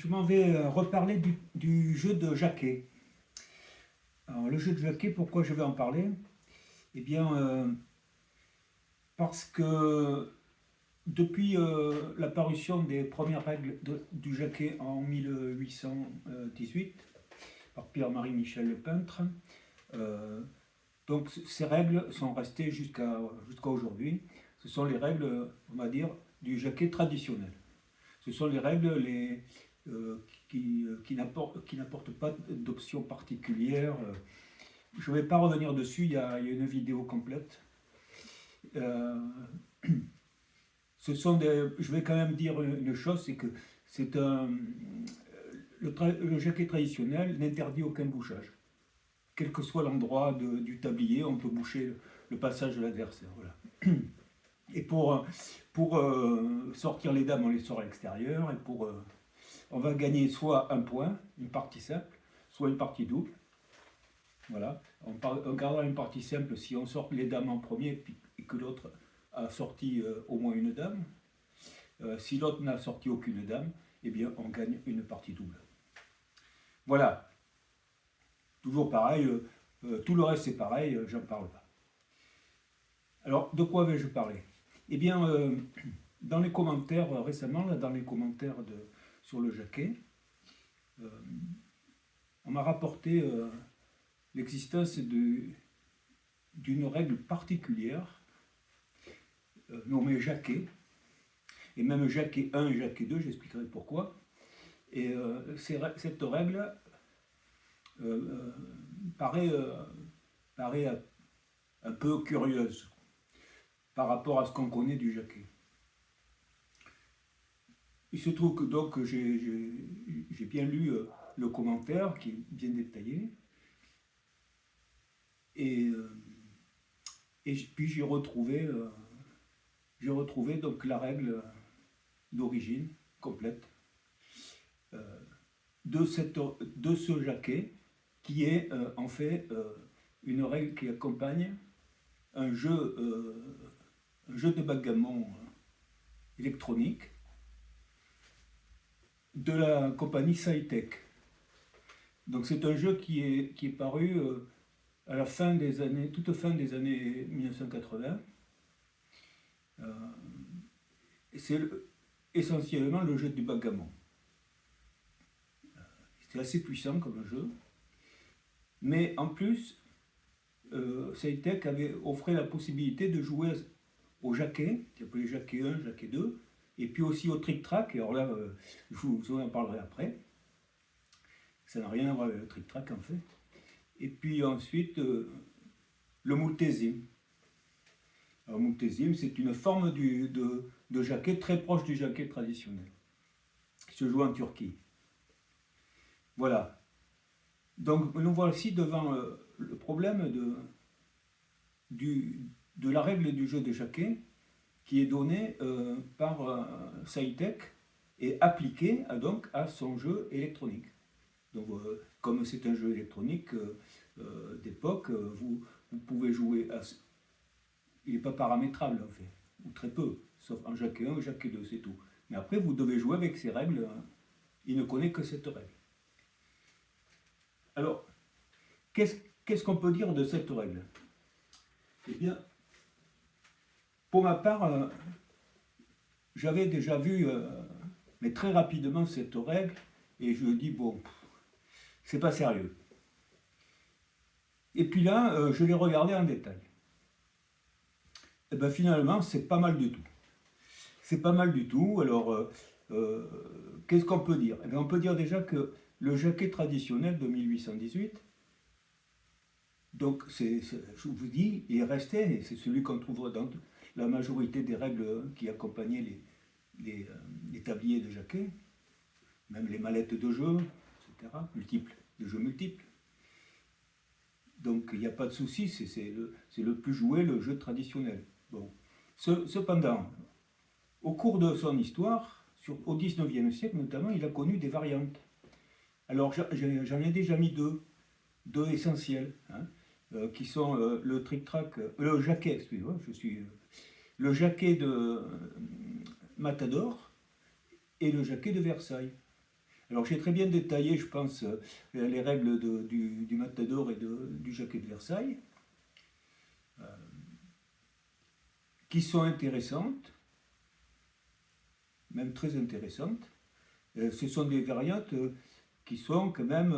je m'en vais reparler du jeu de Jacquet. Alors, le jeu de Jacquet, pourquoi je vais en parler? Eh bien, parce que depuis l'apparition des premières règles du Jacquet en 1818 par Pierre-Marie Michel le peintre, euh, donc ces règles sont restées jusqu'à aujourd'hui. Ce sont les règles, on va dire, du Jacquet traditionnel. Ce sont les règles qui n'apportent pas d'options particulières. Je ne vais pas revenir dessus, il y a une vidéo complète. Euh, je vais quand même dire une chose, c'est que c'est le Jacquet traditionnel n'interdit aucun bouchage. Quel que soit l'endroit du tablier, on peut boucher le passage de l'adversaire. Voilà. Et pour sortir les dames, on les sort à l'extérieur. Et on va gagner soit un point, une partie simple, soit une partie double. Voilà. On gardera une partie simple si on sort les dames en premier et que l'autre a sorti au moins une dame. Si l'autre n'a sorti aucune dame, eh bien on gagne une partie double. Voilà. Toujours pareil, tout le reste c'est pareil, j'en parle pas. Alors, de quoi vais-je parler? Eh bien, dans les commentaires récemment, là, dans les commentaires sur le Jacquet, on m'a rapporté l'existence d'une règle particulière nommée Jacquet, et même Jacquet 1 et Jacquet 2, j'expliquerai pourquoi. Et cette règle paraît un peu curieuse par rapport à ce qu'on connaît du Jacquet. Il se trouve que donc j'ai bien lu le commentaire qui est bien détaillé, et puis j'ai retrouvé donc la règle d'origine complète de ce Jacquet, qui est en fait une règle qui accompagne un jeu de backgammon électronique de la compagnie Cytech. Donc c'est un jeu qui est paru à la fin des années, toute fin des années 1980. C'est essentiellement le jeu du backgammon. C'est assez puissant comme jeu, mais en plus, Cytech offrait la possibilité de jouer au Jacquet, qui s'appelait Jacquet 1, Jacquet 2, et puis aussi au trick-track. Alors là, je vous en parlerai après. Ça n'a rien à voir avec le trick-track en fait. Et puis ensuite, le multésime. Alors, le multésime, c'est une forme de Jacquet très proche du Jacquet traditionnel, qui se joue en Turquie. Voilà. Donc nous voici devant le problème de la règle du jeu de Jacquet qui est donnée par Cytech et appliquée donc à son jeu électronique. Donc comme c'est un jeu électronique d'époque, vous pouvez jouer à... Il n'est pas paramétrable en fait, ou très peu, sauf en Jacquet 1 ou Jacquet 2, c'est tout. Mais après vous devez jouer avec ces règles, il ne connaît que cette règle. Alors, qu'est-ce qu'on peut dire de cette règle? Eh bien, pour ma part, j'avais déjà vu, mais très rapidement, cette règle, et je me dis, bon, c'est pas sérieux. Et puis là, je l'ai regardé en détail. Et bien finalement, c'est pas mal du tout. C'est pas mal du tout. Alors, qu'est-ce qu'on peut dire? Eh bien, on peut dire déjà que le Jacquet traditionnel de 1818, donc je vous dis, il est resté, et c'est celui qu'on trouve dans la majorité des règles qui accompagnaient les tabliers de Jacquet, même les mallettes de jeu, etc., de jeux multiples. Donc il n'y a pas de souci, c'est le plus joué, le jeu traditionnel. Bon. Cependant, au cours de son histoire, au XIXe siècle notamment, il a connu des variantes. Alors j'en ai déjà mis deux essentiels, hein, qui sont le trick-track, le Jacquet, excusez-moi, le Jacquet de Matador et le Jacquet de Versailles. Alors j'ai très bien détaillé, je pense, les règles du matador et du Jacquet de Versailles, qui sont intéressantes, même très intéressantes. Ce sont des variantes qui sont quand même,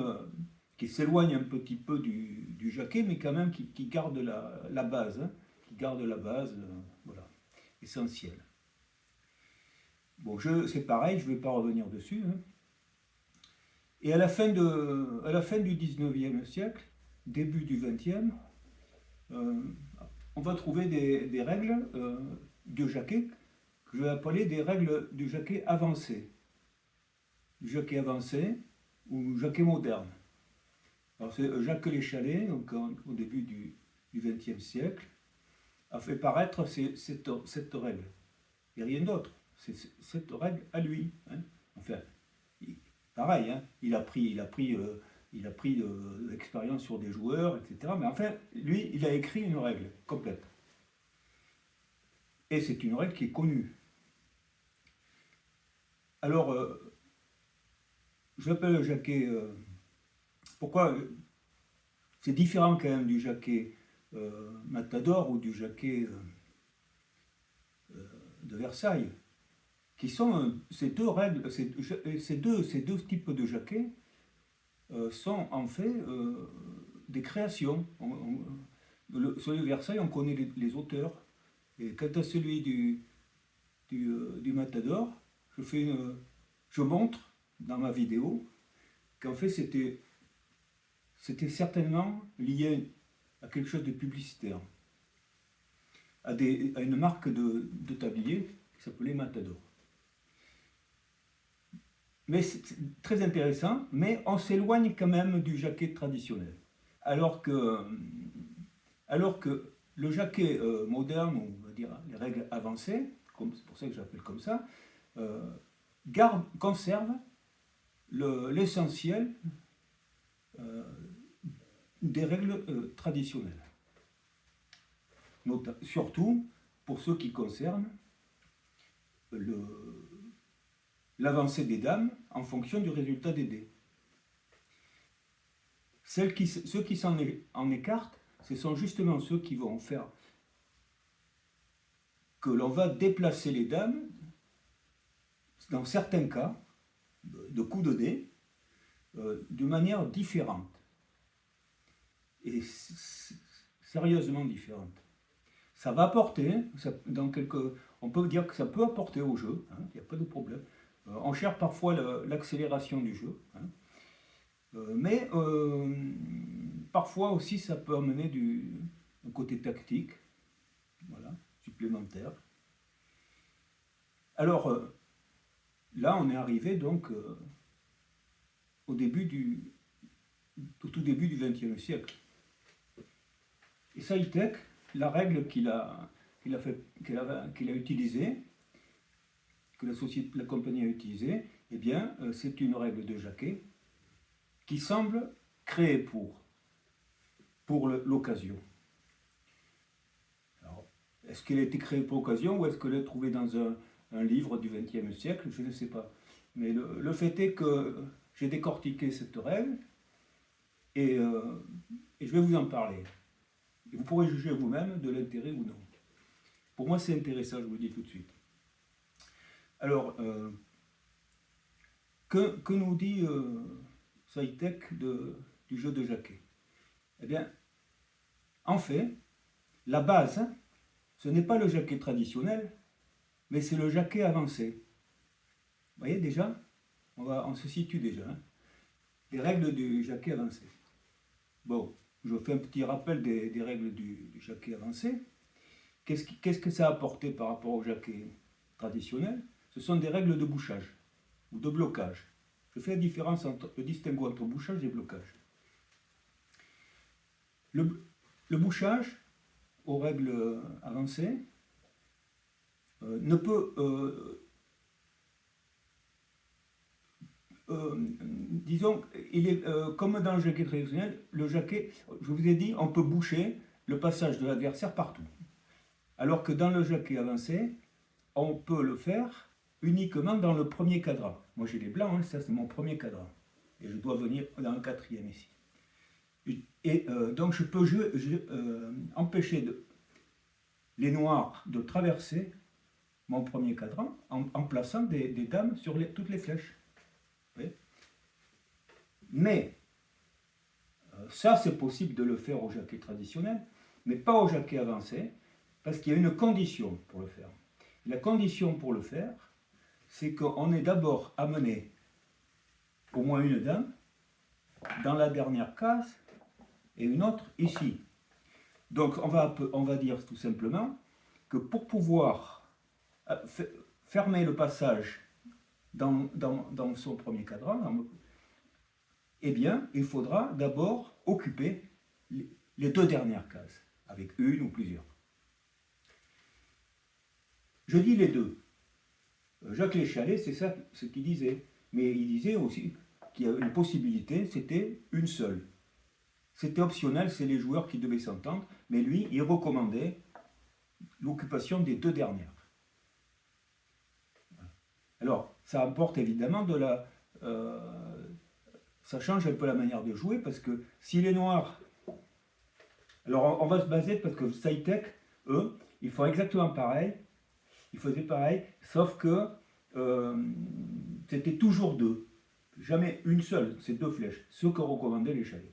qui s'éloignent un petit peu du Jacquet, mais quand même qui gardent la base, hein, qui gardent la base, voilà, essentielle. Bon, c'est pareil, je ne vais pas revenir dessus. Hein. Et à la fin du 19e siècle, début du 20e, on va trouver des règles de Jacquet que je vais appeler des règles du Jacquet avancé. Du Jacquet avancé ou Jacquet moderne. Alors c'est Jacques Léchalet, donc au début du XXe siècle, a fait paraître cette règle. Il n'y a rien d'autre. C'est cette règle à lui. Hein. Enfin, pareil, hein, il a pris de l'expérience sur des joueurs, etc. Mais enfin, lui, il a écrit une règle complète. Et c'est une règle qui est connue. Alors, je l'appelle le Jacquet. Pourquoi c'est différent quand même du Jacquet Matador ou du Jacquet de Versailles, qui sont ces deux règles, ces deux types de Jacquet sont en fait des créations. Celui de Versailles, on connaît les auteurs. Et quant à celui du Matador, je montre dans ma vidéo qu'en fait c'était certainement lié à quelque chose de publicitaire, à une marque de tablier qui s'appelait Matador. Mais c'est très intéressant, mais on s'éloigne quand même du Jacquet traditionnel. Alors que le Jacquet moderne, on va dire les règles avancées, c'est pour ça que j'appelle comme ça, conserve l'essentiel des règles traditionnelles. Surtout pour ce qui concerne l'avancée des dames en fonction du résultat des dés. Ceux qui s'en écartent, ce sont justement ceux qui vont faire que l'on va déplacer les dames, dans certains cas, de coups de dés, de manière différente. Et sérieusement différente. Ça va apporter, on peut dire que ça peut apporter au jeu, hein, il n'y a pas de problème. On cherche parfois l'accélération du jeu, hein, mais parfois aussi ça peut amener un côté tactique, voilà, supplémentaire. Alors là, on est arrivé donc au tout début du XXe siècle. Et Saïtek, la règle qu'il a utilisée, que la compagnie a utilisée, eh bien, c'est une règle de Jacquet qui semble créée pour l'occasion. Alors, est-ce qu'elle a été créée pour l'occasion ou est-ce qu'elle est trouvée dans un livre du XXe siècle? Je ne sais pas. Mais le fait est que j'ai décortiqué cette règle et je vais vous en parler. Et vous pourrez juger vous-même de l'intérêt ou non. Pour moi, c'est intéressant, je vous le dis tout de suite. Alors, que nous dit Saïtek du jeu de Jacquet? Eh bien, en fait, la base, ce n'est pas le Jacquet traditionnel, mais c'est le Jacquet avancé. Vous voyez déjà, on se situe déjà. Hein, les règles du Jacquet avancé. Bon, je fais un petit rappel des règles du Jacquet avancé. Qu'est-ce que ça a apporté par rapport au Jacquet traditionnel? Ce sont des règles de bouchage ou de blocage. Je fais le distinguo entre bouchage et blocage. Le bouchage, aux règles avancées, ne peut, disons, il est comme dans le Jacquet traditionnel, le Jacquet, je vous ai dit, on peut boucher le passage de l'adversaire partout. Alors que dans le Jacquet avancé, on peut le faire uniquement dans le premier cadran. Moi j'ai les blancs, hein, ça c'est mon premier cadran. Et je dois venir dans le quatrième ici. Donc je peux empêcher les noirs de traverser mon premier cadran en plaçant des dames sur toutes les flèches. Oui. Mais ça c'est possible de le faire au jaquet traditionnel, mais pas au jaquet avancé, parce qu'il y a une condition pour le faire. La condition pour le faire, c'est qu'on est d'abord amené au moins une dame dans la dernière case et une autre ici. Donc on va dire tout simplement que pour pouvoir fermer le passage dans son premier cadran, eh bien, il faudra d'abord occuper les deux dernières cases, avec une ou plusieurs. Je dis les deux. Jacques Léchalet, c'est ça ce qu'il disait. Mais il disait aussi qu'il y a une possibilité, c'était une seule. C'était optionnel, c'est les joueurs qui devaient s'entendre, mais lui, il recommandait l'occupation des deux dernières. Alors, ça apporte évidemment ça change un peu la manière de jouer, parce que si les noirs... Alors, on va se baser, parce que Saïtek, eux, ils font exactement pareil. Ils faisaient pareil, sauf que c'était toujours deux. Jamais une seule, c'est deux flèches. Ce que recommandaient les chalets.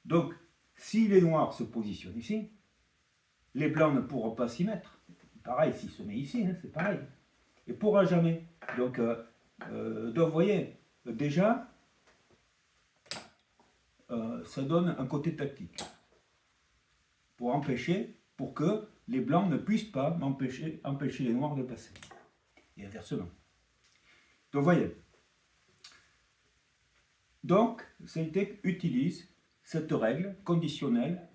Donc, si les noirs se positionnent ici, les blancs ne pourront pas s'y mettre. Pareil, s'ils se mettent ici, hein, c'est pareil. Et pourra jamais. Donc, vous voyez, déjà, ça donne un côté tactique. Pour que les blancs ne puissent pas empêcher les noirs de passer. Et inversement. Donc, vous voyez. Donc, Saïtek utilise cette règle conditionnelle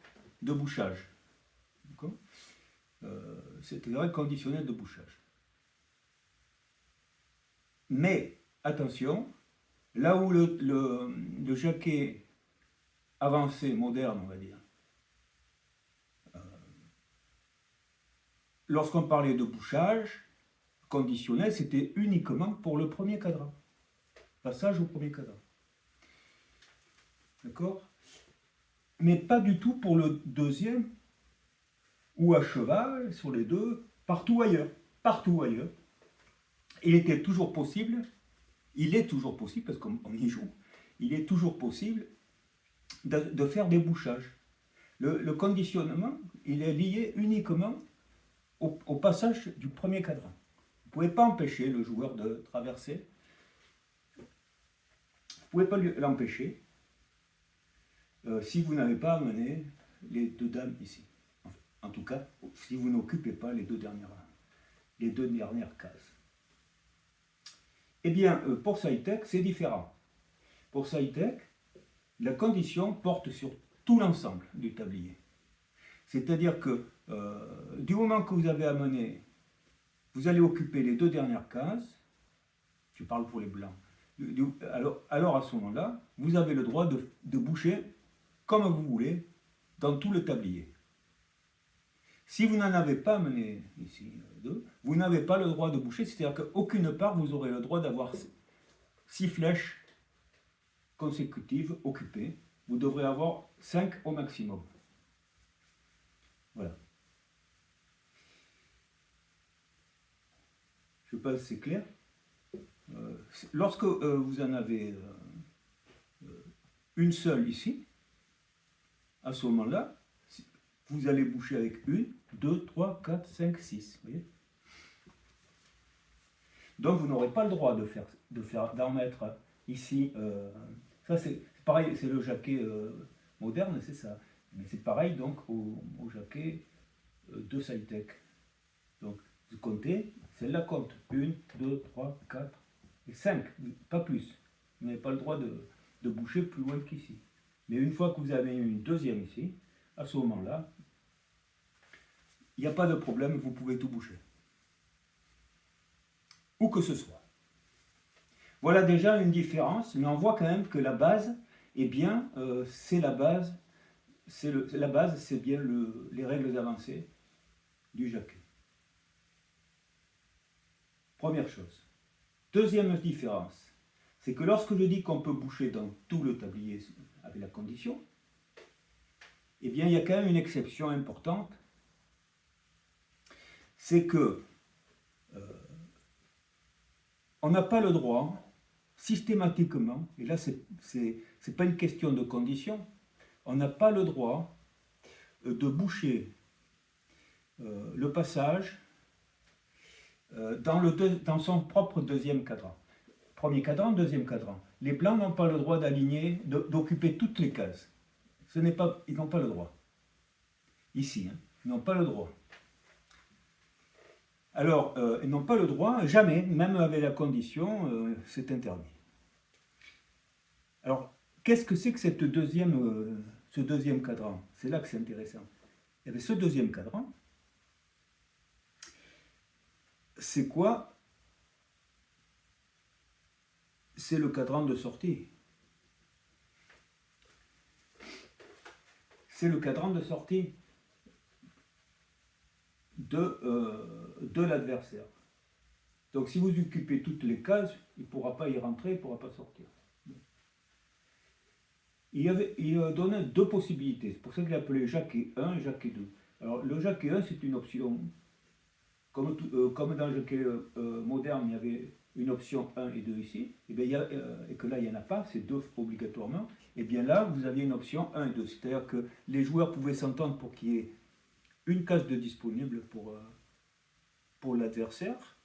de bouchage. Cette règle conditionnelle de bouchage. Mais, attention, là où le jaquet avancé, moderne, on va dire, lorsqu'on parlait de bouchage conditionnel, c'était uniquement pour le premier cadran. Passage au premier cadran. D'accord? Mais pas du tout pour le deuxième, ou à cheval, sur les deux, partout ailleurs. Partout ailleurs. Il est toujours possible, parce qu'on y joue, il est toujours possible de faire des bouchages. Le conditionnement, il est lié uniquement au passage du premier cadran. Vous ne pouvez pas empêcher le joueur de traverser. Vous ne pouvez pas l'empêcher si vous n'avez pas amené les deux dames ici. En tout cas, si vous n'occupez pas les deux dernières cases. Eh bien, pour Saïtek, c'est différent. Pour Saïtek, la condition porte sur tout l'ensemble du tablier. C'est-à-dire que du moment que vous avez amené, vous allez occuper les deux dernières cases, je parle pour les blancs, alors à ce moment-là, vous avez le droit de boucher comme vous voulez dans tout le tablier. Si vous n'en avez pas amené ici deux, vous n'avez pas le droit de boucher, c'est-à-dire qu'aucune part vous aurez le droit d'avoir 6 flèches consécutives occupées. Vous devrez avoir 5 au maximum. Voilà. Je pense que c'est clair. Lorsque vous en avez une seule ici, à ce moment-là, vous allez boucher avec 1, 2, 3, 4, 5, 6. Vous voyez ? Donc vous n'aurez pas le droit d'en mettre ici. Ça c'est pareil, c'est le jaquet moderne, c'est ça. Mais c'est pareil donc au jaquet de Saïtek. Donc vous comptez, celle-là compte 1, 2, 3, 4 et 5, pas plus. Vous n'avez pas le droit de boucher plus loin qu'ici. Mais une fois que vous avez une deuxième ici, à ce moment-là, il n'y a pas de problème, vous pouvez tout boucher. Où que ce soit. Voilà déjà une différence, mais on voit quand même que la base, eh bien, c'est la base, c'est bien les règles avancées du jaquet. Première chose. Deuxième différence, c'est que lorsque je dis qu'on peut boucher dans tout le tablier avec la condition, eh bien, il y a quand même une exception importante, c'est que on n'a pas le droit, systématiquement, et là, c'est pas une question de condition, on n'a pas le droit de boucher le passage dans son propre deuxième cadran. Premier cadran, deuxième cadran. Les blancs n'ont pas le droit d'aligner, d'occuper toutes les cases. Ils n'ont pas le droit. Ici, hein, ils n'ont pas le droit. Alors, ils n'ont pas le droit, jamais, même avec la condition, c'est interdit. Alors, qu'est-ce que c'est que ce deuxième cadran? C'est là que c'est intéressant. Et bien, ce deuxième cadran, c'est quoi? C'est le cadran de sortie. C'est le cadran de sortie de l'adversaire. Donc si vous occupez toutes les cases, il ne pourra pas y rentrer, il ne pourra pas sortir. Il donnait deux possibilités. C'est pour ça qu'il appelait Jacquet 1 et Jacquet 2. Alors le Jacquet 1, c'est une option. Comme dans le Jacquet moderne, il y avait une option 1 et 2 ici, et que là, il n'y en a pas, c'est 2 obligatoirement, et bien là, vous aviez une option 1 et 2. C'est-à-dire que les joueurs pouvaient s'entendre pour qu'il y ait une case de disponible pour l'adversaire,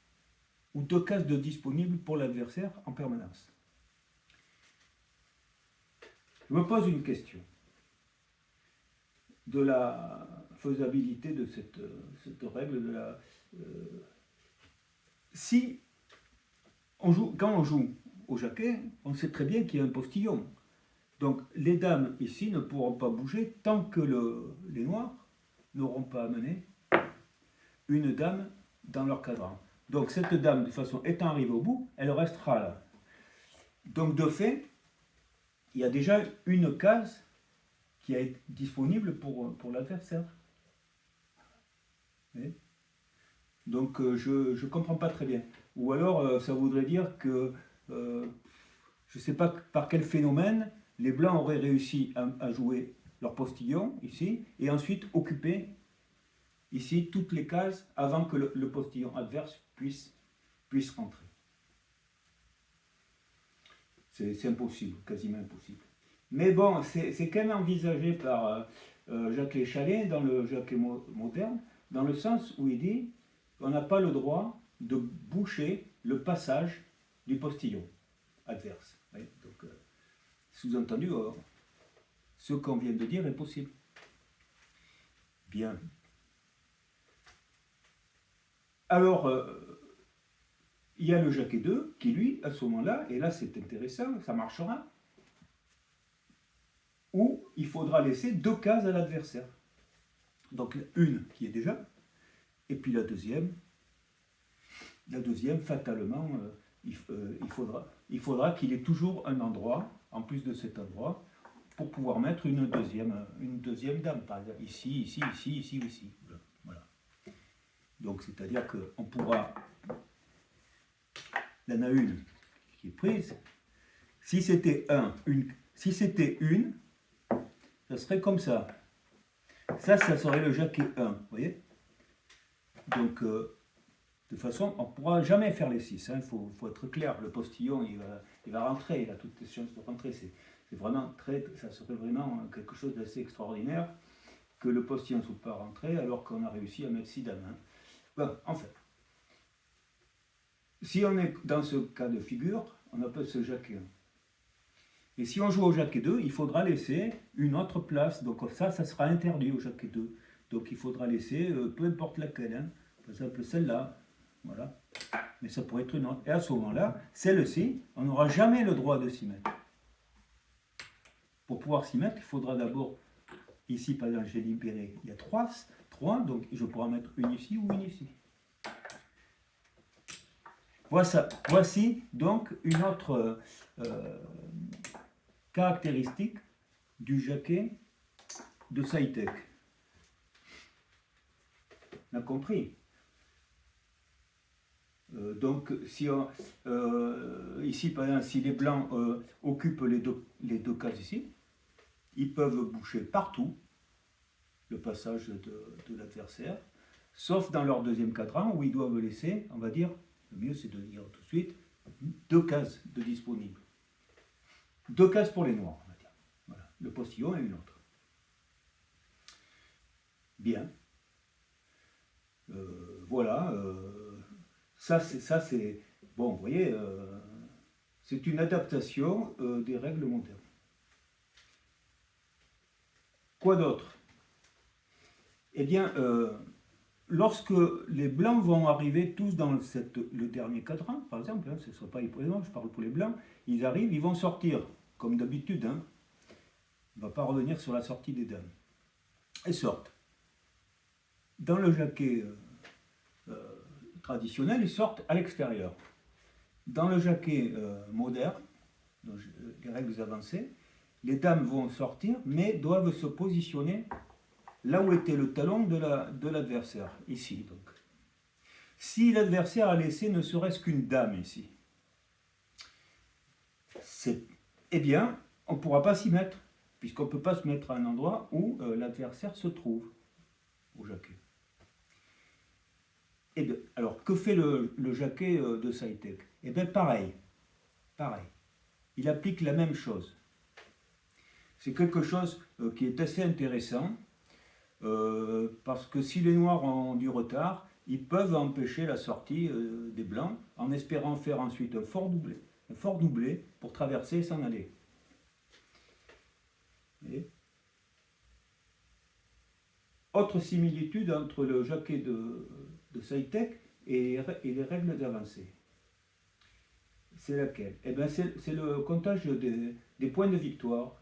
ou 2 cases de disponibles pour l'adversaire en permanence. Je me pose une question de la faisabilité de cette règle. Si quand on joue au Jacquet, on sait très bien qu'il y a un postillon. Donc les dames ici ne pourront pas bouger tant que les noirs n'auront pas amené une dame dans leur cadran. Donc cette dame, de toute façon, étant arrivée au bout, elle restera là. Donc de fait, il y a déjà une case qui est disponible pour l'adversaire. Donc je ne comprends pas très bien. Ou alors ça voudrait dire que je ne sais pas par quel phénomène les blancs auraient réussi à jouer leur postillon ici et ensuite occuper ici toutes les cases avant que le postillon adverse puisse rentrer. C'est impossible, quasiment impossible. Mais bon, c'est quand même envisagé par Jacques Chalet dans le Jacquet moderne, dans le sens où il dit qu'on n'a pas le droit de boucher le passage du postillon adverse. Oui, donc, sous-entendu, ce qu'on vient de dire est possible. Bien. Alors, il y a le Jacquet 2 qui, lui, à ce moment-là, et là c'est intéressant, ça marchera, où il faudra laisser 2 cases à l'adversaire. Donc une qui est déjà, et puis la deuxième fatalement, il faudra qu'il ait toujours un endroit, en plus de cet endroit, pour pouvoir mettre une deuxième dame, par exemple, ici, ici, ici, ici, ici. Voilà. Donc c'est-à-dire qu'on pourra, il y en a une qui est prise, si c'était une, ça serait comme ça. Ça serait le Jacquet 1, vous voyez? Donc, de toute façon, on ne pourra jamais faire les 6. Il faut être clair. Le postillon, il va rentrer. Il a toutes les chances de rentrer. Ça serait vraiment quelque chose d'assez extraordinaire que le postillon ne soit pas rentré alors qu'on a réussi à mettre 6 dames. Hein. Bon, en fait, si on est dans ce cas de figure, on appelle ce Jacquet 1. Et si on joue au Jacquet 2, il faudra laisser une autre place. Donc ça sera interdit au Jacquet 2. Donc il faudra laisser peu importe laquelle. Hein. Par exemple celle-là. Voilà. Mais ça pourrait être une autre. Et à ce moment-là, celle-ci, on n'aura jamais le droit de s'y mettre. Pour pouvoir s'y mettre, il faudra d'abord, ici par exemple, j'ai libéré, il y a 3, donc je pourrai mettre une ici ou une ici. Voici donc une autre caractéristique du Jacquet de Saitek. On a compris. Donc, si ici, par exemple, si les blancs occupent les deux cases ici, ils peuvent boucher partout le passage de l'adversaire, sauf dans leur deuxième cadran où ils doivent laisser, on va dire, le mieux c'est de dire tout de suite, deux cases de disponibles. Deux cases pour les noirs, on va dire. Voilà, le postillon et une autre. Bien. Voilà. Ça c'est. Bon, vous voyez, c'est une adaptation des règles modernes. Quoi d'autre? Eh bien, lorsque les blancs vont arriver tous dans le dernier cadran, par exemple, hein, ce ne sera pas les présidents, je parle pour les blancs, ils arrivent, ils vont sortir, comme d'habitude, hein, on ne va pas revenir sur la sortie des dames. Elles sortent. Dans le jaquet traditionnel, ils sortent à l'extérieur. Dans le jaquet moderne, donc, les règles avancées, les dames vont sortir, mais doivent se positionner là où était le talon de l'adversaire, ici. Donc. Si l'adversaire a laissé ne serait-ce qu'une dame ici, eh bien, on ne pourra pas s'y mettre, puisqu'on ne peut pas se mettre à un endroit où l'adversaire se trouve, au jaquet. Alors, que fait le jaquet de Saitek? Eh bien, pareil. Il applique la même chose. C'est quelque chose qui est assez intéressant, parce que si les noirs ont du retard, ils peuvent empêcher la sortie des blancs en espérant faire ensuite un fort doublé pour traverser et s'en aller. Et autre similitude entre le jaquet de Saitek et les règles d'avancée. C'est laquelle? Eh bien, c'est le comptage des points de victoire.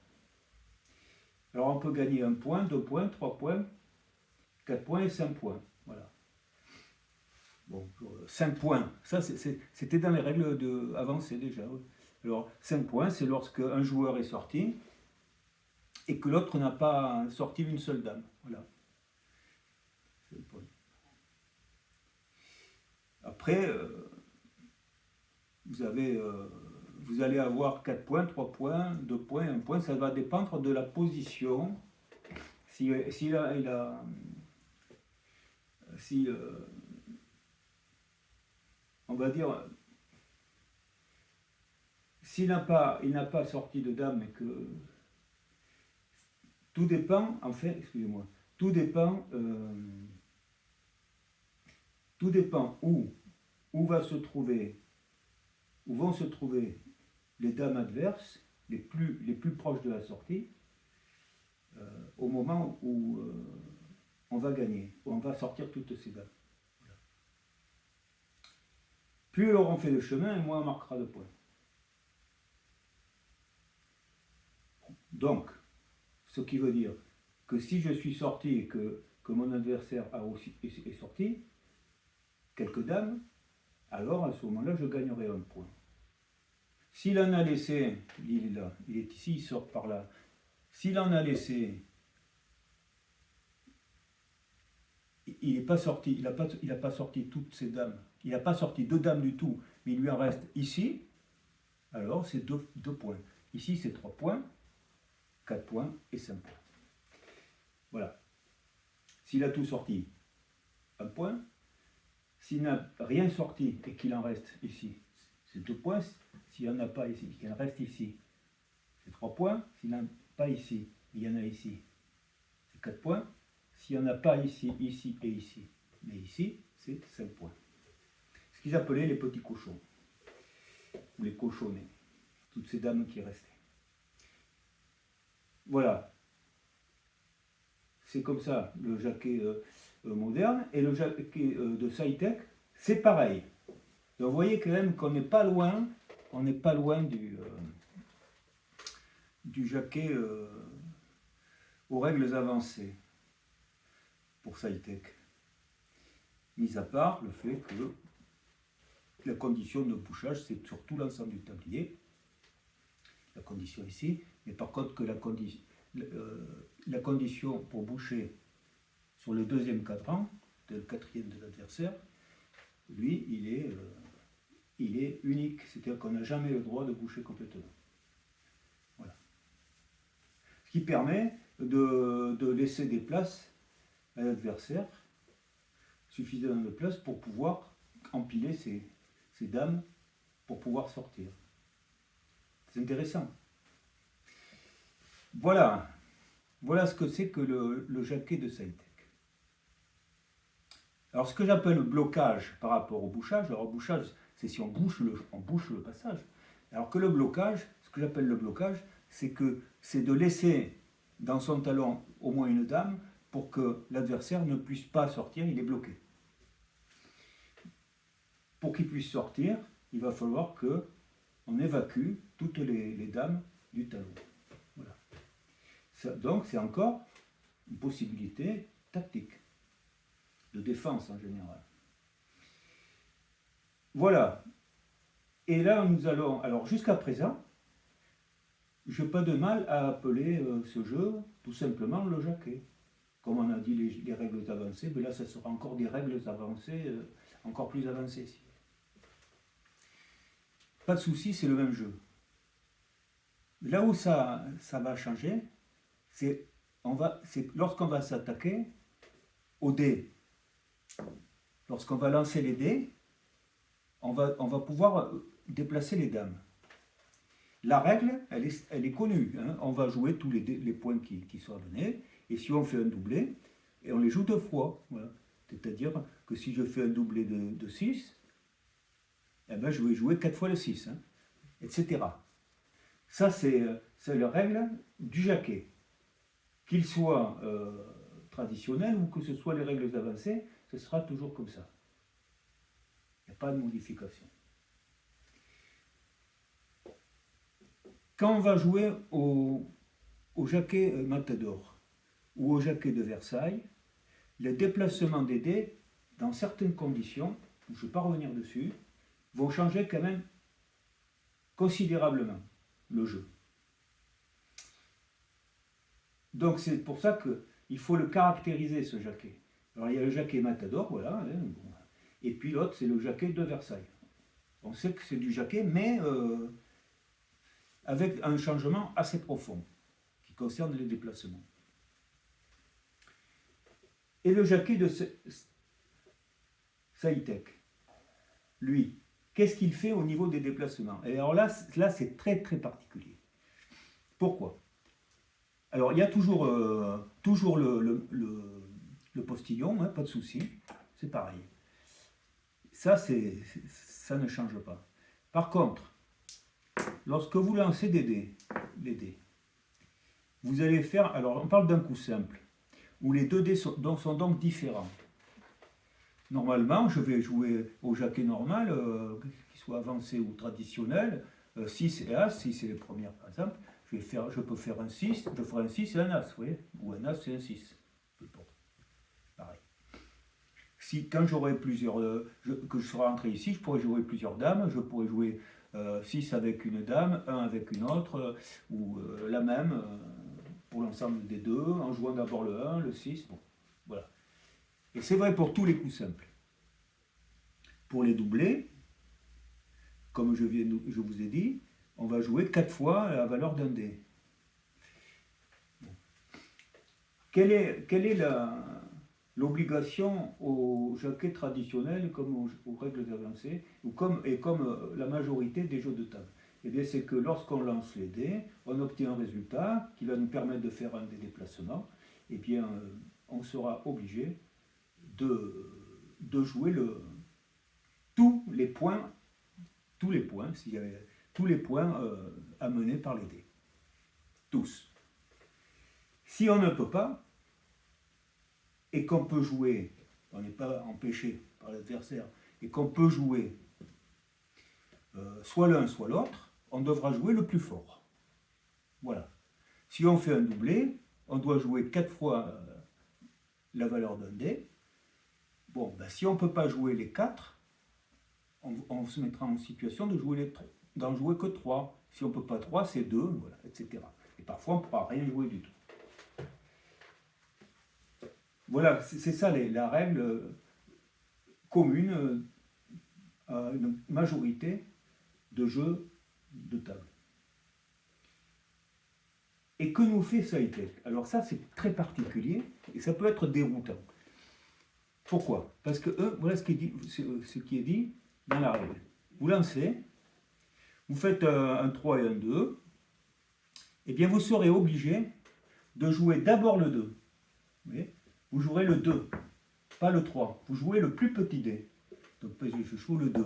Alors, on peut gagner 1 point, 2 points, 3 points, 4 points et 5 points. Voilà. Bon, 5 points, ça c'était dans les règles avancées déjà. Oui. Alors, 5 points, c'est lorsque un joueur est sorti et que l'autre n'a pas sorti une seule dame. Voilà. Après, vous allez avoir 4 points, 3 points, 2 points, 1 point. Ça va dépendre de la position. Si on va dire, s'il n'a pas sorti de dame et que tout dépend, en fait, excusez-moi, tout dépend où vont se trouver les dames adverses, les plus proches de la sortie, au moment où on va gagner, où on va sortir toutes ces dames. Voilà. Plus elles auront fait de chemin, moins on marquera de points. Donc, ce qui veut dire que si je suis sorti et que mon adversaire est sorti, quelques dames, alors à ce moment-là, je gagnerai 1 point. S'il en a laissé, il est là, il est ici, il sort par là. S'il en a laissé, il n'a pas sorti toutes ces dames. Il n'a pas sorti 2 dames du tout, mais il lui en reste ici. Alors c'est 2 points. Ici c'est 3 points, 4 points et 5 points. Voilà. S'il a tout sorti, 1 point. S'il n'a rien sorti et qu'il en reste ici, c'est 2 points. S'il n'y en a pas ici, qu'il en reste ici, c'est 3 points. S'il n'y en a pas ici, il y en a ici, c'est 4 points. S'il n'y en a pas ici, ici et ici, mais ici, c'est 5 points. Ce qu'ils appelaient les petits cochons, ou les cochonnets, toutes ces dames qui restaient. Voilà. C'est comme ça le jaquet moderne, et le jaquet de Saitek, c'est pareil. Donc vous voyez quand même qu'on n'est pas loin, du jaquet aux règles avancées pour Saitek. Mis à part le fait que la condition de bouchage, c'est sur tout l'ensemble du tablier, la condition ici, mais par contre que la condition pour boucher sur le deuxième cadran, le quatrième de l'adversaire, lui, il est unique, c'est-à-dire qu'on n'a jamais le droit de boucher complètement. Voilà. Ce qui permet de laisser des places à l'adversaire, suffisamment de place pour pouvoir empiler ses dames pour pouvoir sortir. C'est intéressant. Voilà ce que c'est que le jaquet de Saitek. Alors ce que j'appelle le blocage par rapport au bouchage, alors le bouchage c'est si on bouche le passage, alors que le blocage, ce que j'appelle le blocage, c'est de laisser dans son talon au moins une dame pour que l'adversaire ne puisse pas sortir, il est bloqué. Pour qu'il puisse sortir, il va falloir qu'on évacue toutes les dames du talon. Voilà. Donc c'est encore une possibilité tactique, de défense en général. Voilà. Et là, nous allons... Alors jusqu'à présent, je n'ai pas de mal à appeler ce jeu tout simplement le jaquet. Comme on a dit les règles avancées, mais là, ça sera encore des règles avancées, encore plus avancées. Pas de souci, c'est le même jeu. Là où ça va changer, c'est lorsqu'on va s'attaquer aux dés. Lorsqu'on va lancer les dés, on va pouvoir déplacer les dames. La règle, elle est connue. Hein. On va jouer tous les points qui sont donnés. Et si on fait un doublé, et on les joue 2 fois. Voilà. C'est-à-dire que si je fais un doublé de 6, eh ben je vais jouer 4 fois le 6, hein, etc. Ça, c'est la règle du jaquet. Qu'il soit traditionnel ou que ce soit les règles avancées, ce sera toujours comme ça. Il n'y a pas de modification. Quand on va jouer au jaquet Matador ou au jaquet de Versailles, le déplacement des dés, dans certaines conditions, je ne vais pas revenir dessus, vont changer quand même considérablement le jeu. Donc c'est pour ça qu'il faut le caractériser, ce jaquet. Alors il y a le jaquet Matador, voilà, hein, bon. Et puis l'autre c'est le jaquet de Versailles. On sait que c'est du jaquet, mais avec un changement assez profond qui concerne les déplacements. Et le jaquet de Saitek, lui, qu'est-ce qu'il fait au niveau des déplacements? Et alors là c'est très très particulier. Pourquoi? Alors il y a toujours le postillon, hein, pas de souci, c'est pareil. Ça ne change pas. Par contre, lorsque vous lancez les dés, vous allez faire, alors on parle d'un coup simple, où les 2 dés sont donc différents. Normalement, je vais jouer au jaquet normal, qu'il soit avancé ou traditionnel, 6 et As, si c'est les premières par exemple, je peux faire un 6, je ferai un 6 et un As, vous voyez, ou un As et un 6. Pareil. Quand j'aurai plusieurs, que je serai rentré ici, je pourrais jouer plusieurs dames, je pourrais jouer 6 avec une dame, 1 avec une autre, ou la même pour l'ensemble des 2, en jouant d'abord le 1, le 6, bon, voilà. Et c'est vrai pour tous les coups simples. Pour les doublés, comme je vous ai dit, on va jouer 4 fois la valeur d'un dé. Bon. Quelle est l'obligation au jaquet traditionnel comme aux règles avancées et comme la majorité des jeux de table? Eh bien, c'est que lorsqu'on lance les dés, on obtient un résultat qui va nous permettre de faire un des déplacements. Eh bien, on sera obligé de jouer tous les points amenés par les dés. Tous. Si on ne peut pas, et qu'on peut jouer, on n'est pas empêché par l'adversaire, et qu'on peut jouer soit l'un soit l'autre, on devra jouer le plus fort. Voilà. Si on fait un doublé, on doit jouer 4 fois la valeur d'un dé. Bon, ben, si on ne peut pas jouer les 4, on se mettra en situation d'en jouer que 3. Si on ne peut pas 3, c'est 2, voilà, etc. Et parfois, on ne pourra rien jouer du tout. Voilà, c'est ça la règle commune une majorité de jeux de table. Et que nous fait SciTech? Alors ça, c'est très particulier et ça peut être déroutant. Pourquoi? Parce que voilà ce qui est dit dans la règle. Vous lancez, vous faites un 3 et un 2, et bien vous serez obligé de jouer d'abord le 2. Vous voyez? Vous jouerez le 2, pas le 3. Vous jouez le plus petit dé. Donc je joue le 2.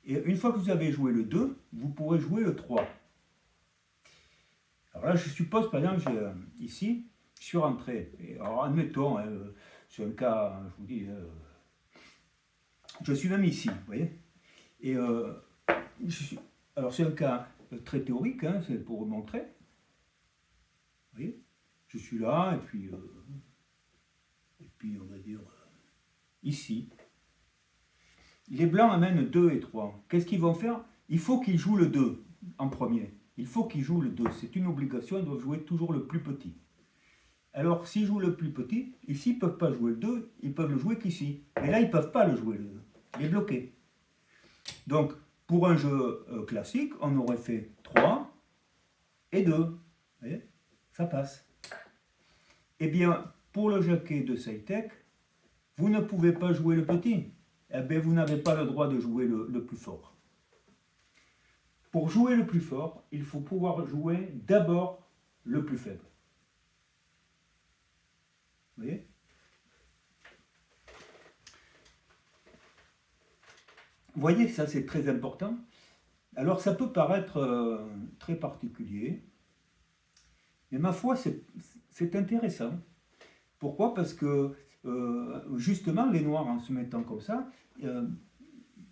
Et une fois que vous avez joué le 2, vous pourrez jouer le 3. Alors là, je suppose, par exemple, ici, je suis rentré. Et alors, admettons, c'est un cas, je vous dis, je suis même ici, vous voyez. Et alors, c'est un cas très théorique, hein, c'est pour vous montrer. Vous voyez, je suis là, et puis on va dire, ici. Les blancs amènent 2 et 3. Qu'est-ce qu'ils vont faire? Il faut qu'ils jouent le 2 en premier. Il faut qu'ils jouent le 2. C'est une obligation, ils doivent jouer toujours le plus petit. Alors, s'ils jouent le plus petit, ici, ils ne peuvent pas jouer le 2, ils peuvent le jouer qu'ici. Mais là, ils ne peuvent pas le jouer le 2. Il est bloqué. Donc, pour un jeu classique, on aurait fait 3 et 2. Vous voyez? Ça passe. Eh bien, pour le jaquet de SciTech, vous ne pouvez pas jouer le petit. Eh bien, vous n'avez pas le droit de jouer le plus fort. Pour jouer le plus fort, il faut pouvoir jouer d'abord le plus faible. Vous voyez? Vous voyez, ça c'est très important. Alors ça peut paraître très particulier, mais ma foi c'est intéressant. Pourquoi? Parce que justement les noirs en se mettant comme ça,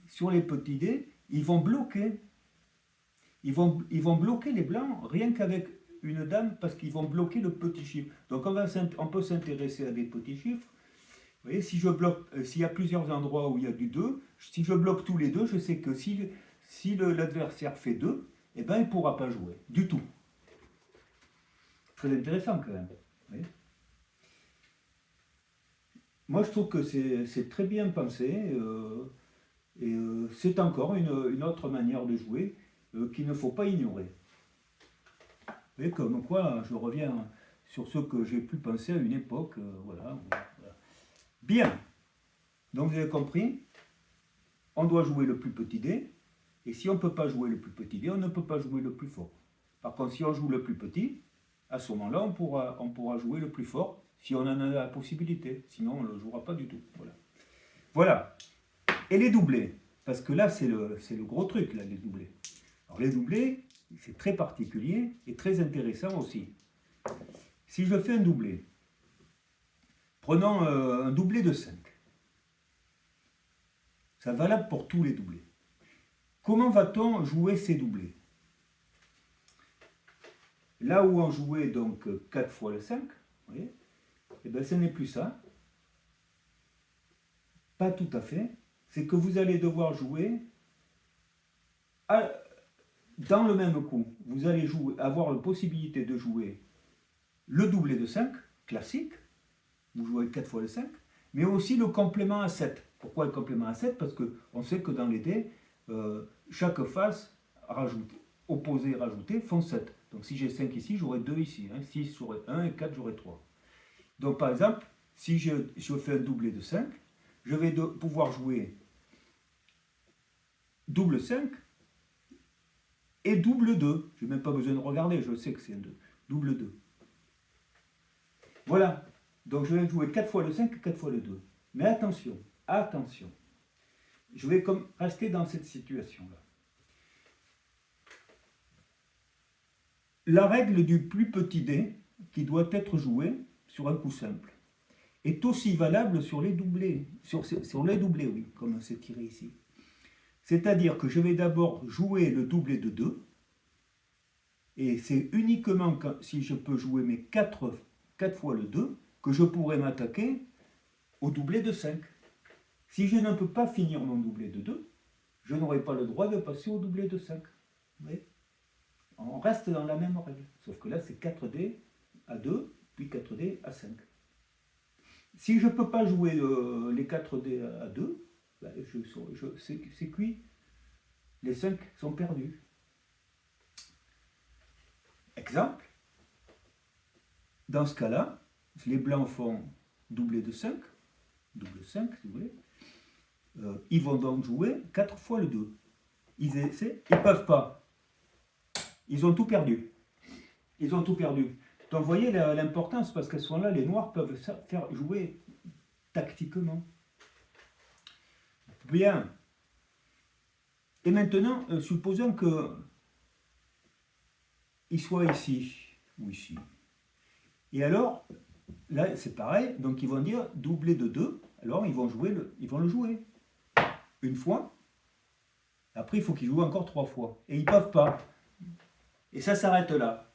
sur les petits dés, ils vont bloquer. Ils vont bloquer les blancs rien qu'avec une dame parce qu'ils vont bloquer le petit chiffre. Donc on peut s'intéresser à des petits chiffres. Vous voyez, si je bloque, s'il y a plusieurs endroits où il y a du 2, si je bloque tous les deux, je sais que si l'adversaire fait 2, eh ben, il ne pourra pas jouer du tout. Très intéressant quand même. Vous voyez? Moi, je trouve que c'est très bien pensé et c'est encore une autre manière de jouer qu'il ne faut pas ignorer. Vous voyez, comme quoi, je reviens sur ce que j'ai pu penser à une époque. Voilà. Bien. Donc, vous avez compris, on doit jouer le plus petit dé. Et si on ne peut pas jouer le plus petit dé, on ne peut pas jouer le plus fort. Par contre, si on joue le plus petit, à ce moment-là, on pourra jouer le plus fort si on en a la possibilité. Sinon, on ne le jouera pas du tout. Voilà. Voilà. Et les doublés. Parce que là, c'est le gros truc, là, les doublés. Alors, les doublés, c'est très particulier et très intéressant aussi. Si je fais un doublé, prenons un doublé de 5. C'est valable pour tous les doublés. Comment va-t-on jouer ces doublés? Là où on jouait donc 4 fois le 5, vous voyez, eh bien ce n'est plus ça. Pas tout à fait. C'est que vous allez devoir jouer dans le même coup. Vous allez avoir la possibilité de jouer le doublé de 5, classique. Vous jouez 4 fois le 5, mais aussi le complément à 7. Pourquoi le complément à 7? Parce qu'on sait que dans les dés, chaque face opposée et rajoutée font 7. Donc si j'ai 5 ici, j'aurai 2 ici. 6, j'aurai 1 et 4, j'aurai 3. Donc par exemple, si je fais un doublé de 5, je vais pouvoir jouer double 5 et double 2. Je n'ai même pas besoin de regarder, je sais que c'est un 2. Double 2. Voilà. Donc je vais jouer 4 fois le 5 et 4 fois le 2. Mais attention, attention. Je vais rester dans cette situation-là. La règle du plus petit dé, qui doit être joué sur un coup simple, est aussi valable sur les doublés. Sur les doublés, oui, comme c'est tiré ici. C'est-à-dire que je vais d'abord jouer le doublé de 2, et c'est uniquement si je peux jouer mes 4 fois le 2 que je pourrai m'attaquer au doublé de 5. Si je ne peux pas finir mon doublé de 2, je n'aurai pas le droit de passer au doublé de 5. Vous voyez? On reste dans la même règle. Sauf que là, c'est 4D à 2, puis 4D à 5. Si je ne peux pas jouer les 4D à 2, Ben, c'est cuit. Les 5 sont perdus. Exemple, dans ce cas-là, les blancs font doublé de 5, double 5 si vous voulez. Ils vont donc jouer 4 fois le 2. Ils ne peuvent pas. Ils ont tout perdu. Ils ont tout perdu. Donc vous voyez l'importance, parce qu'à ce moment-là, les noirs peuvent faire jouer tactiquement. Bien. Et maintenant, supposons que il soit ici ou ici. Et alors, là, c'est pareil. Donc ils vont dire doublé de 2. Alors ils vont le jouer. Une fois. Après, il faut qu'ils jouent encore 3 fois. Et ils ne peuvent pas. Et ça s'arrête là.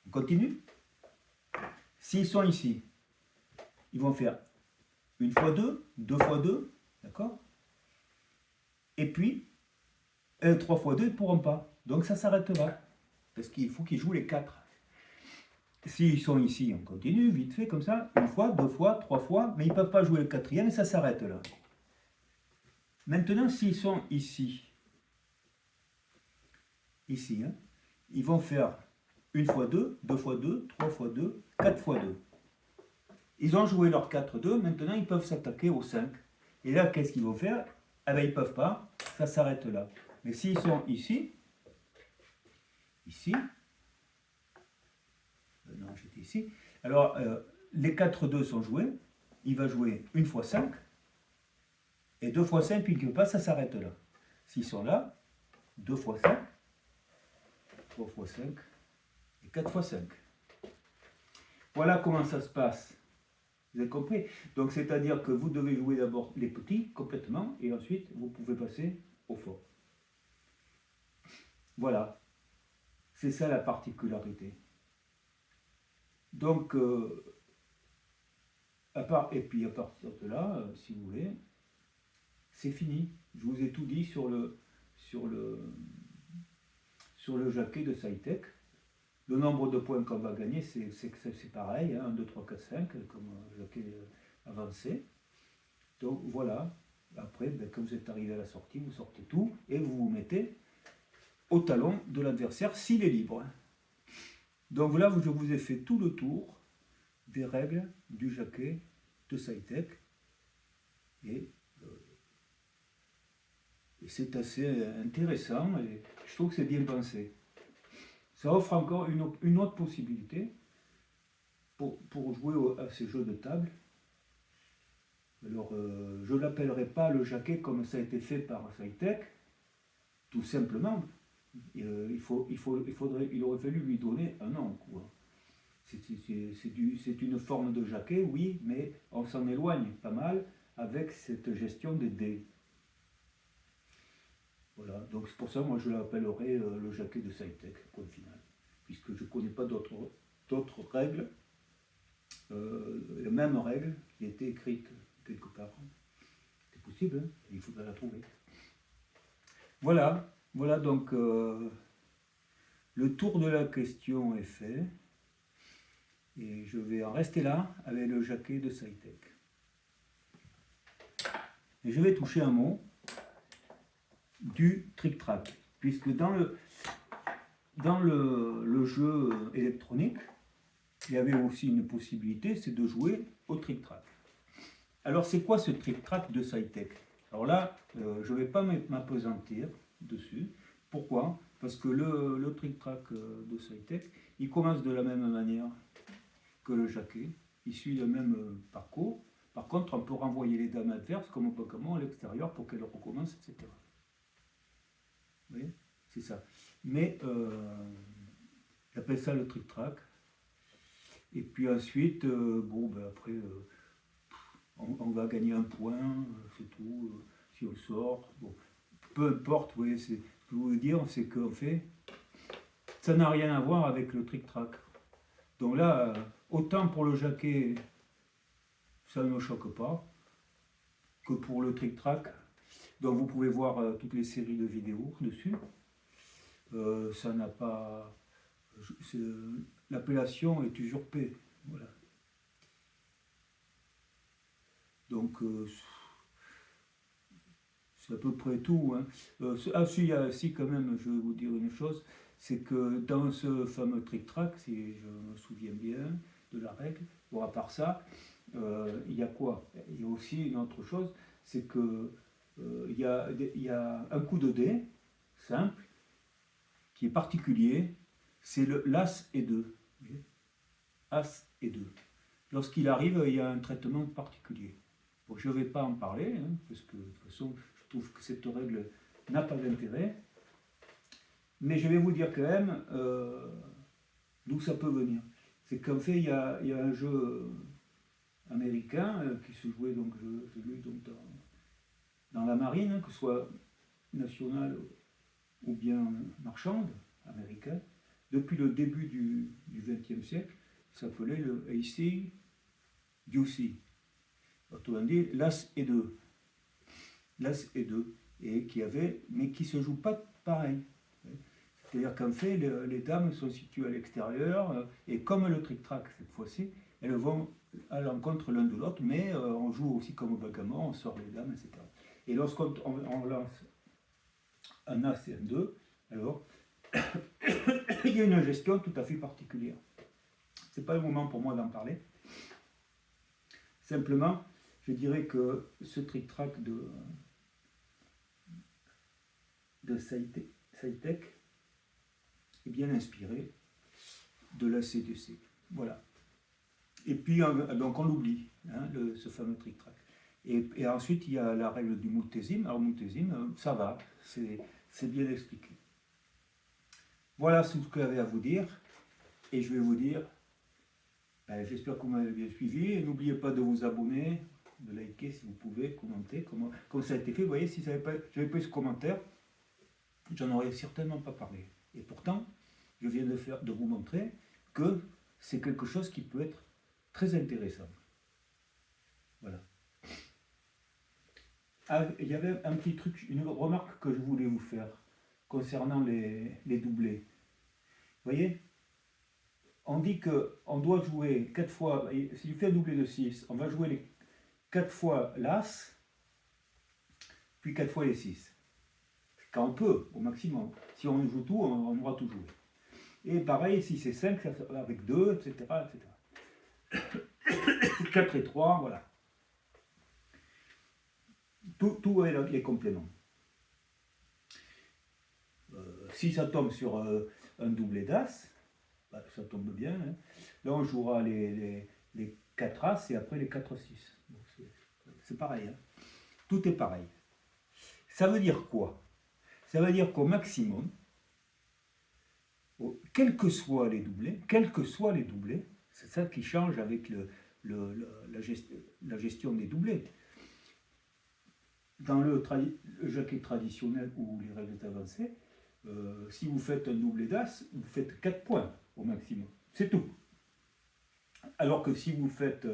On continue. S'ils sont ici, ils vont faire une fois 2, 2 fois 2, d'accord? Et puis, 3 fois 2, ils ne pourront pas. Donc ça s'arrête là. Parce qu'il faut qu'ils jouent les 4. S'ils sont ici, on continue, vite fait, comme ça. Une fois, 2 fois, 3 fois, mais ils ne peuvent pas jouer le 4e et ça s'arrête là. Maintenant, s'ils sont ici, hein, ils vont faire 1 fois 2, 2 fois 2, 3 fois 2, 4 fois 2. Ils ont joué leur 4-2, maintenant ils peuvent s'attaquer au 5. Et là, qu'est-ce qu'ils vont faire? Ah ben ils ne peuvent pas, ça s'arrête là. Mais s'ils sont ici, non j'étais ici, alors les 4-2 sont joués, il va jouer 1 fois 5, et 2 fois 5, puis il ne peut pas, ça s'arrête là. S'ils sont là, 2 fois 5, 3 fois 5, et 4 fois 5. Voilà comment ça se passe. Vous avez compris? Donc c'est-à-dire que vous devez jouer d'abord les petits complètement et ensuite vous pouvez passer au fort. Voilà. C'est ça la particularité. Donc, et puis à partir de là, si vous voulez, c'est fini. Je vous ai tout dit sur le jaquet de Saïtek. Le nombre de points qu'on va gagner, c'est pareil, hein, 1, 2, 3, 4, 5, comme jaquet avancé. Donc voilà. Après, ben, quand vous êtes arrivé à la sortie, vous sortez tout et vous vous mettez au talon de l'adversaire s'il est libre. Donc voilà, je vous ai fait tout le tour des règles du jaquet de Saïtek. Et c'est assez intéressant et je trouve que c'est bien pensé. Ça offre encore une autre possibilité pour jouer à ces jeux de table. Alors, je ne l'appellerai pas le jaquet comme ça a été fait par Saïtek, tout simplement. Il aurait fallu lui donner un nom. C'est une forme de jaquet, oui, mais on s'en éloigne pas mal avec cette gestion des dés. Voilà, donc c'est pour ça moi je l'appellerai le jaquet de Saïtek, point final, puisque je ne connais pas d'autres règles, la même règle qui a été écrite quelque part. C'est possible, hein, il faudra la trouver. Voilà donc le tour de la question est fait. Et je vais en rester là avec le jaquet de Saïtek. Et je vais toucher un mot du trick-track, puisque dans le jeu électronique, il y avait aussi une possibilité, c'est de jouer au trick-track. Alors c'est quoi ce trick-track de Saïtek? Alors là, je ne vais pas m'appesantir dessus. Pourquoi? Parce que le trick-track de Saïtek, il commence de la même manière que le jaquet, il suit le même parcours. Par contre, on peut renvoyer les dames adverses comme au Pokémon à l'extérieur pour qu'elles recommencent, etc. Vous voyez? C'est ça. Mais j'appelle ça le trick-track. Et puis ensuite, après, on va gagner un point, c'est tout, si on sort. Bon, peu importe, vous voyez, ce que je veux dire, c'est qu'en fait, ça n'a rien à voir avec le trick-track. Donc là, autant pour le jaquet, ça ne me choque pas, que pour le trick-track. Donc vous pouvez voir toutes les séries de vidéos dessus. Ça n'a pas... L'appellation est usurpée. Voilà. Donc c'est à peu près tout. Hein. Si, quand même, je vais vous dire une chose, c'est que dans ce fameux trick-track, si je me souviens bien de la règle, bon, à part ça, il y a quoi? Il y a aussi une autre chose, c'est que il y a un coup de dé simple qui est particulier, c'est l'As et 2. As et 2. Lorsqu'il arrive, il y a un traitement particulier. Bon, je ne vais pas en parler, hein, parce que de toute façon, je trouve que cette règle n'a pas d'intérêt. Mais je vais vous dire quand même d'où ça peut venir. C'est qu'en fait, il y a un jeu américain qui se jouait donc, donc dans la marine, hein, que ce soit nationale ou bien marchande, américaine, depuis le début du XXe siècle, s'appelait le AC-DC. Autrement dit, l'As et 2. L'As et 2. Et qui avait, mais qui ne se joue pas pareil. C'est-à-dire qu'en fait, les dames sont situées à l'extérieur, et comme le trick-track cette fois-ci, elles vont à l'encontre l'un de l'autre, mais on joue aussi comme au backgammon, on sort les dames, etc. Et lorsqu'on lance un As et un 2, alors il y a une gestion tout à fait particulière. Ce n'est pas le moment pour moi d'en parler. Simplement, je dirais que ce trick-track de Saitek est bien inspiré de la CDC. Voilà. Et puis, donc on l'oublie, hein, ce fameux trick-track. Et ensuite, il y a la règle du multésime. Alors, multésime, ça va, c'est bien expliqué. Voilà ce que j'avais à vous dire. Et je vais vous dire, j'espère que vous m'avez bien suivi. Et n'oubliez pas de vous abonner, de liker si vous pouvez, commenter, comme ça a été fait. Vous voyez, si j'avais pas eu ce commentaire, j'en aurais certainement pas parlé. Et pourtant, je viens de vous montrer que c'est quelque chose qui peut être très intéressant. Voilà. Ah, il y avait un petit truc, une remarque que je voulais vous faire concernant les doublés. Vous voyez, on dit qu'on doit jouer 4 fois, si je fais un doublé de 6, on va jouer les 4 fois l'As, puis 4 fois les 6. Quand on peut, au maximum. Si on joue tout, on aura tout joué. Et pareil, si c'est 5, avec 2, etc., etc. 4 et 3, voilà. Tout est les compléments. Si ça tombe sur un doublé d'As, ça tombe bien. Hein. Là, on jouera les 4 As et après les 4 6. C'est pareil. Hein. Tout est pareil. Ça veut dire quoi? Ça veut dire qu'au maximum, quels que soient les doublés, c'est ça qui change avec la gestion des doublés. Dans le jaquet traditionnel ou les règles avancées, si vous faites un doublé d'As, vous faites 4 points au maximum. C'est tout. Alors que si vous faites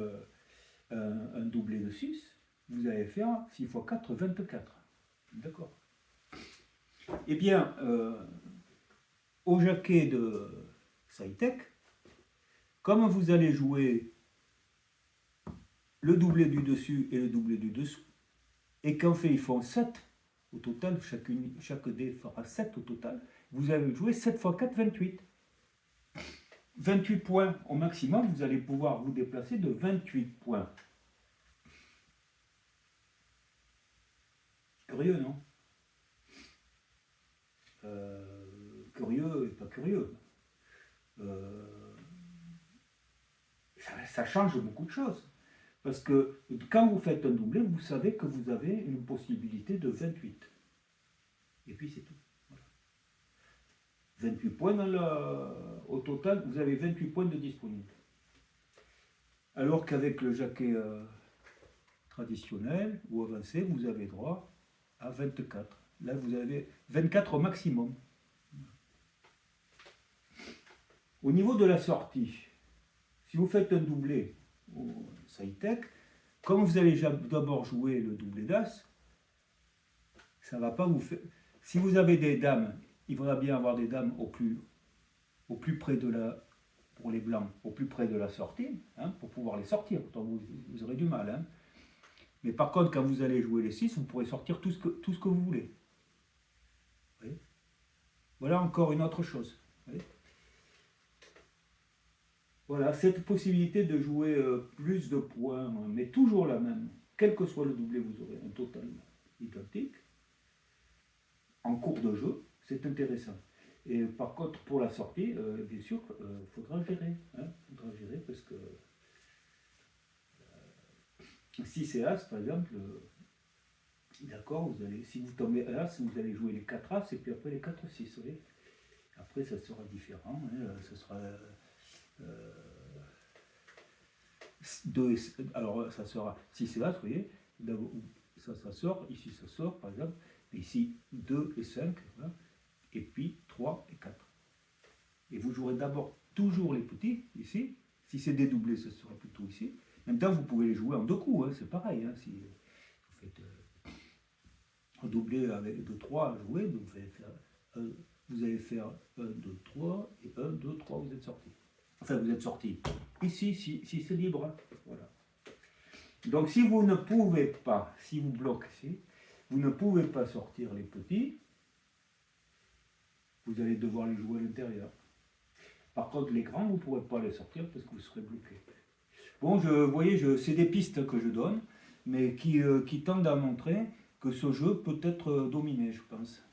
un doublé de 6, vous allez faire 6 x 4, 24. D'accord. Eh bien, au jaquet de Saitek, comme vous allez jouer le doublé du dessus et le doublé du dessous, et qu'en fait ils font 7 au total, chaque dé fera 7 au total, vous allez jouer 7 x 4, 28. 28 points au maximum, vous allez pouvoir vous déplacer de 28 points. Curieux, non? Curieux et pas curieux. Ça change beaucoup de choses. Parce que quand vous faites un doublé, vous savez que vous avez une possibilité de 28. Et puis c'est tout. Voilà. 28 points au total, vous avez 28 points de disponibles. Alors qu'avec le jaquet traditionnel ou avancé, vous avez droit à 24. Là, vous avez 24 au maximum. Au niveau de la sortie, si vous faites un doublé au Saitek, comme vous allez d'abord jouer le doublé d'As, ça ne va pas vous faire... Si vous avez des dames, il faudra bien avoir des dames au plus près de la... Pour les blancs, au plus près de la sortie, hein, pour pouvoir les sortir. Pourtant, vous aurez du mal. Hein. Mais par contre, quand vous allez jouer les 6, vous pourrez sortir tout ce que vous voulez. Vous voyez, voilà encore une autre chose. Vous voyez, voilà, cette possibilité de jouer plus de points, mais toujours la même. Quel que soit le doublé, vous aurez un total identique. En cours de jeu, c'est intéressant. Et par contre, pour la sortie, bien sûr, il faudra gérer. Faudra gérer parce que si c'est As, par exemple, d'accord, si vous tombez As, vous allez jouer les 4 As et puis après les 4 6. Vous voyez, après, ça sera différent. Ce sera alors, ça sera, si c'est As, vous voyez, ça sort, ici ça sort, par exemple, ici 2 et 5, hein, et puis 3 et 4. Et vous jouerez d'abord toujours les petits, ici. Si c'est dédoublé, ce sera plutôt ici. En même temps, vous pouvez les jouer en 2 coups, hein, c'est pareil. Si vous faites un doublé avec 2, 3 à jouer, vous allez faire 1, 2, 3, et 1, 2, 3, vous êtes sorti. Enfin, vous êtes sorti. Ici, si c'est libre, hein, voilà. Donc, si vous ne pouvez pas, si vous bloquez ici, vous ne pouvez pas sortir les petits, vous allez devoir les jouer à l'intérieur. Par contre, les grands, vous ne pourrez pas les sortir parce que vous serez bloqué. Bon, vous voyez, c'est des pistes que je donne, mais qui tendent à montrer que ce jeu peut être dominé, je pense.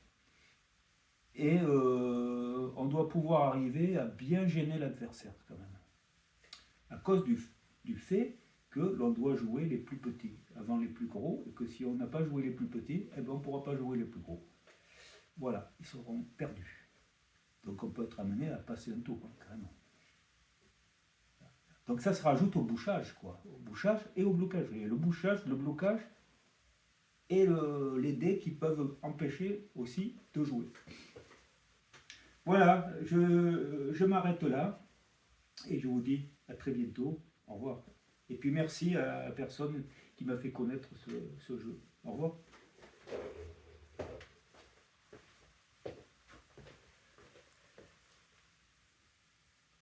Et on doit pouvoir arriver à bien gêner l'adversaire, quand même. À cause du fait que l'on doit jouer les plus petits avant les plus gros, et que si on n'a pas joué les plus petits, eh ben on ne pourra pas jouer les plus gros. Voilà, ils seront perdus. Donc on peut être amené à passer un tour, hein, carrément. Donc ça se rajoute au bouchage, quoi. Au bouchage et au blocage. Et le bouchage, le blocage et les dés qui peuvent empêcher aussi de jouer. Voilà, je m'arrête là et je vous dis à très bientôt. Au revoir. Et puis merci à la personne qui m'a fait connaître ce jeu. Au revoir.